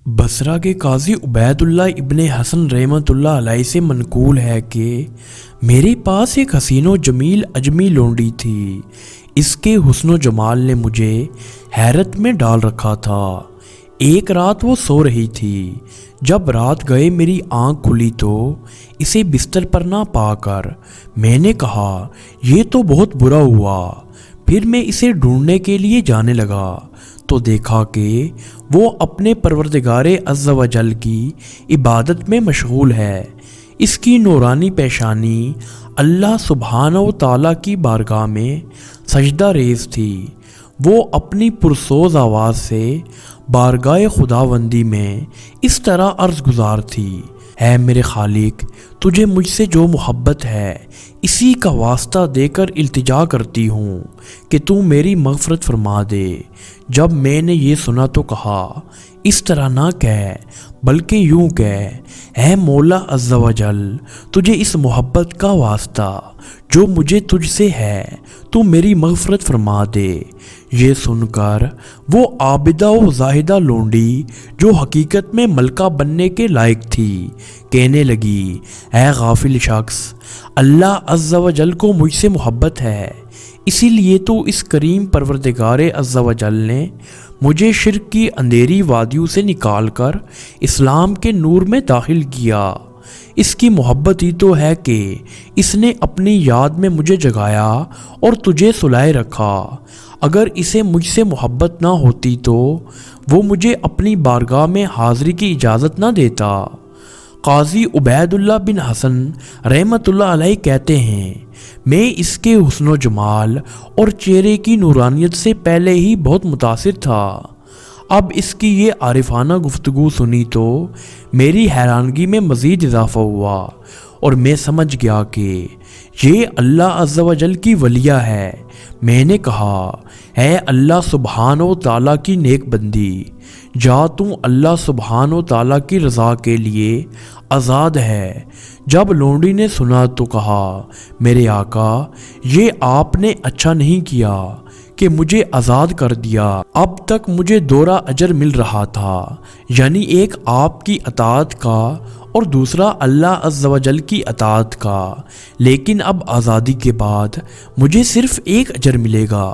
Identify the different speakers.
Speaker 1: بصرہ کے قاضی عبید اللہ ابن حسن رحمۃ اللہ علیہ سے منقول ہے کہ میرے پاس ایک حسین و جمیل اجمی لونڈی تھی۔ اس کے حسن و جمال نے مجھے حیرت میں ڈال رکھا تھا۔ ایک رات وہ سو رہی تھی۔ جب رات گئے میری آنکھ کھلی تو اسے بستر پر نہ پا کر میں نے کہا یہ تو بہت برا ہوا۔ پھر میں اسے ڈھونڈنے کے لیے جانے لگا تو دیکھا کہ وہ اپنے پروردگار عز و جل کی عبادت میں مشغول ہے۔ اس کی نورانی پیشانی اللہ سبحانہ و تعالیٰ کی بارگاہ میں سجدہ ریز تھی۔ وہ اپنی پرسوز آواز سے بارگاہ خداوندی میں اس طرح عرض گزار تھی، اے میرے خالق، تجھے مجھ سے جو محبت ہے اسی کا واسطہ دے کر التجا کرتی ہوں کہ تو میری مغفرت فرما دے۔ جب میں نے یہ سنا تو کہا، اس طرح نہ کہہ بلکہ یوں کہہ، اے مولا عز و جل، تجھے اس محبت کا واسطہ جو مجھے تجھ سے ہے تو میری مغفرت فرما دے۔ یہ سن کر وہ عابدہ و زاہدہ لونڈی جو حقیقت میں ملکہ بننے کے لائق تھی کہنے لگی، اے غافل شخص، اللہ عز و جل کو مجھ سے محبت ہے، اسی لیے تو اس کریم پروردگار عز و جل نے مجھے شرک کی اندھیری وادیوں سے نکال کر اسلام کے نور میں داخل کیا۔ اس کی محبت ہی تو ہے کہ اس نے اپنی یاد میں مجھے جگایا اور تجھے سلائے رکھا۔ اگر اسے مجھ سے محبت نہ ہوتی تو وہ مجھے اپنی بارگاہ میں حاضری کی اجازت نہ دیتا۔ قاضی عبید اللہ بن حسن رحمۃ اللہ علیہ کہتے ہیں، میں اس کے حسن و جمال اور چہرے کی نورانیت سے پہلے ہی بہت متاثر تھا۔ اب اس کی یہ عارفانہ گفتگو سنی تو میری حیرانگی میں مزید اضافہ ہوا اور میں سمجھ گیا کہ یہ اللہ عز و جل کی ولیہ ہے۔ میں نے کہا، اے اللہ سبحانہ و تعالیٰ کی نیک بندی، جا تو اللہ سبحانہ و تعالیٰ کی رضا کے لیے آزاد ہے۔ جب لونڈی نے سنا تو کہا، میرے آقا، یہ آپ نے اچھا نہیں کیا کہ مجھے آزاد کر دیا۔ اب تک مجھے دوہرا اجر مل رہا تھا، یعنی ایک آپ کی اطاعت کا اور دوسرا اللہ عز و جل کی اطاعت کا، لیکن اب آزادی کے بعد مجھے صرف ایک اجر ملے گا۔